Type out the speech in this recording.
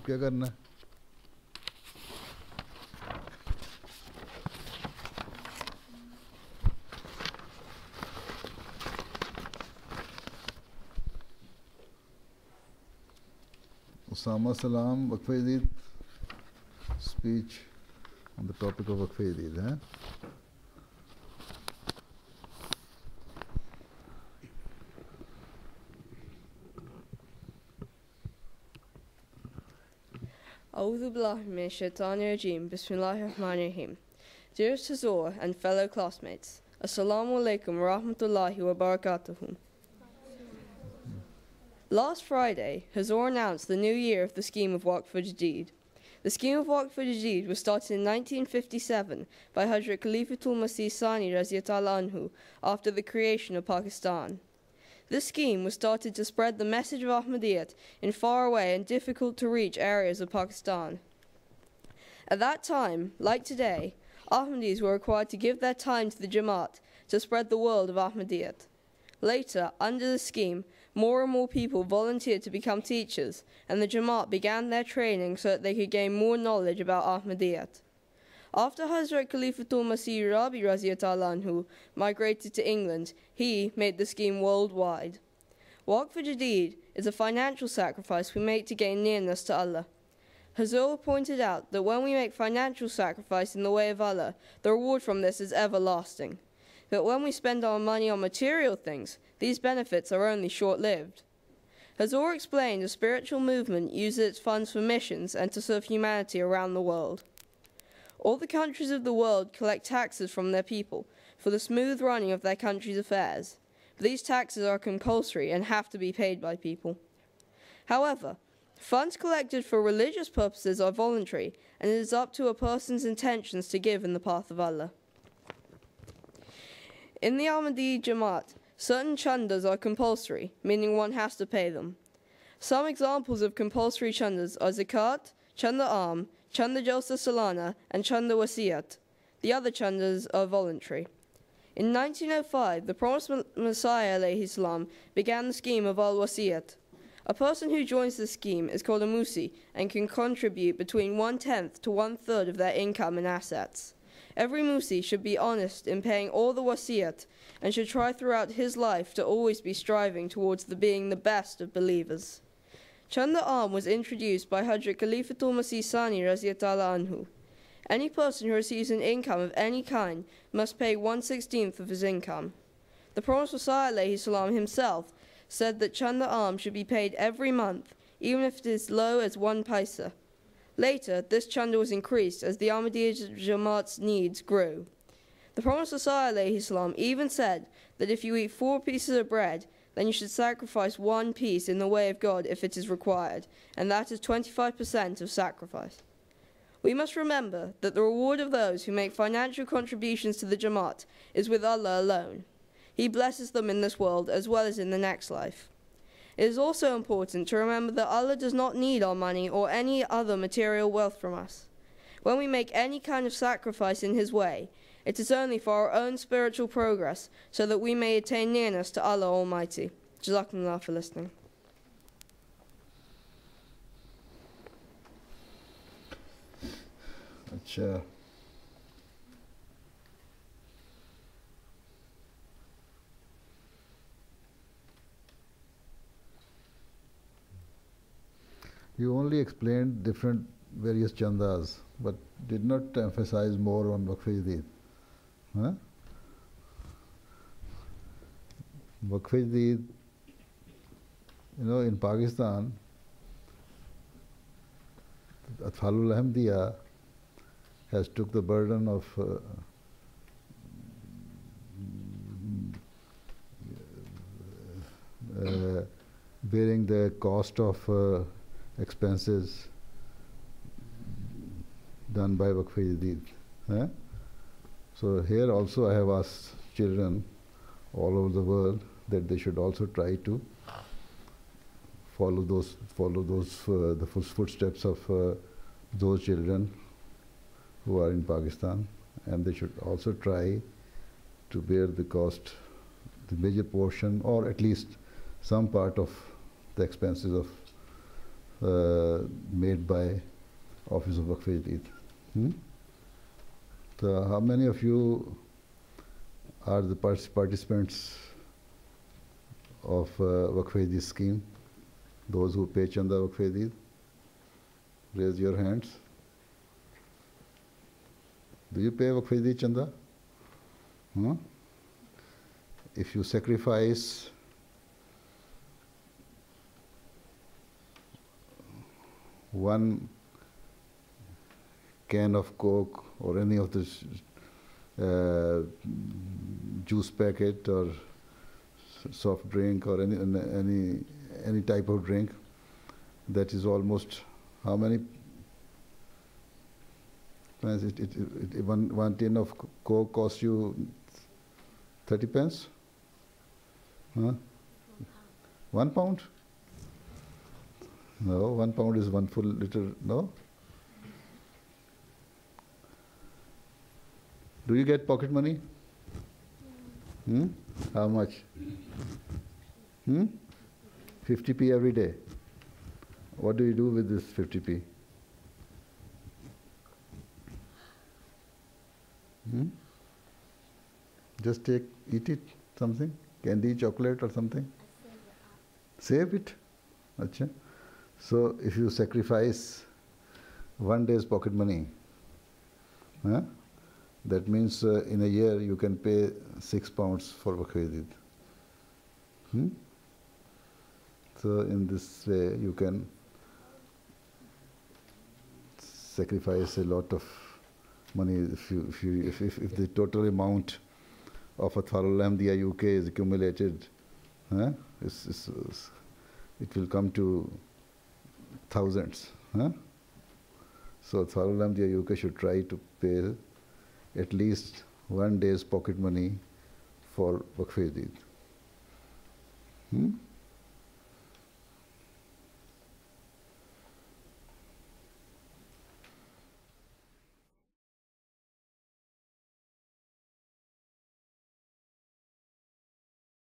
अब क्या करना है? Osama Salam, Waqf Jadid, speech on the topic of Waqf Jadid. A'udhu billahi minash shaitanir rajeem. Bismillahir Rahmanir Rahim. Dearest Hazur and fellow classmates, Assalamu alaikum wa rahmatullahi wa barakatuhu. Last Friday, Hazur announced the new year of the scheme of Waqf Jadid. The scheme of Waqf Jadid was started in 1957 by Hadhrat Khalifatul Masih Sani Raziyatullah Anhu after the creation of Pakistan. This scheme was started to spread the message of Ahmadiyyat in faraway and difficult to reach areas of Pakistan. At that time, like today, Ahmadis were required to give their time to the Jamaat to spread the world of Ahmadiyyat. Later, under the scheme, more and more people volunteered to become teachers, and the Jamaat began their training so that they could gain more knowledge about Ahmadiyyat. After Hazrat Khalifatul Masih Rabi Raziyatullah Anhu migrated to England, he made the scheme worldwide. Waqf Jadid is a financial sacrifice we make to gain nearness to Allah. Hazur pointed out that when we make financial sacrifice in the way of Allah, the reward from this is everlasting. But when we spend our money on material things, these benefits are only short-lived. Hazur explained the spiritual movement uses its funds for missions and to serve humanity around the world. All the countries of the world collect taxes from their people for the smooth running of their country's affairs. But these taxes are compulsory and have to be paid by people. However, funds collected for religious purposes are voluntary, and it is up to a person's intentions to give in the path of Allah. In the Ahmadiyya Jamaat, certain chandas are compulsory, meaning one has to pay them. Some examples of compulsory chandas are zakat, chanda am, chanda jalsa salana, and chanda wasiyat. The other chandas are voluntary. In 1905, the promised Messiah alayhi salam began the scheme of al-wasiyat. A person who joins the scheme is called a musi and can contribute between 1/10 to 1/3 of their income and assets. Every musi should be honest in paying all the wasiyat and should try throughout his life to always be striving towards being the best of believers. Chanda Am was introduced by Hadhrat Khalifatul Masih Sani Raziyatullah Anhu. Any person who receives an income of any kind must pay 1/16 of his income. The Prophet Messiah alayhi salam himself said that Chanda Am should be paid every month, even if it is low as 1 paisa. Later, this chanda was increased as the Ahmadiyya Jamaat's needs grew. The Prophet Messiah alayhi salam even said that if you eat 4 pieces of bread, then you should sacrifice 1 piece in the way of God if it is required, and that is 25% of sacrifice. We must remember that the reward of those who make financial contributions to the Jamaat is with Allah alone. He blesses them in this world as well as in the next life. It is also important to remember that Allah does not need our money or any other material wealth from us. When we make any kind of sacrifice in His way, it is only for our own spiritual progress, so that we may attain nearness to Allah Almighty. Jazakumullah for listening. Achha. You only explained different various chandas, but did not emphasize more on Waqf Jadid. Huh? Waqf Jadid, in Pakistan, Atfalul Ahmadiyya has took the burden of bearing the cost of expenses done by Waqf Jadid. So here also I have asked children all over the world that they should also try to follow the footsteps of those children who are in Pakistan, and they should also try to bear the cost, the major portion, or at least some part of the expenses of made by Office of Waqf-e-Jadid. So how many of you are the participants of Waqf-e-Jadid scheme? Those who pay Chanda Waqf-e-Jadid? Raise your hands. Do you pay Waqf-e-Jadid Chanda? If you sacrifice one can of Coke or any of the juice packet or soft drink or any type of drink, that is almost how many? One tin of Coke costs you 30 pence? Huh? £1? No, £1 is one full liter, no? Do you get pocket money? How much? 50p every day. What do you do with this 50p? Just eat it, something? Candy, chocolate or something? Save it. Achha. So if you sacrifice one day's pocket money, that means in a year you can pay £6 for Waqf-e-Jadid. So in this way you can sacrifice a lot of money if the total amount of Ahmadiyya UK is accumulated, it will come to thousands. So Ahmadiyya UK should try to pay at least one day's pocket money for Waqf-e-Jadid.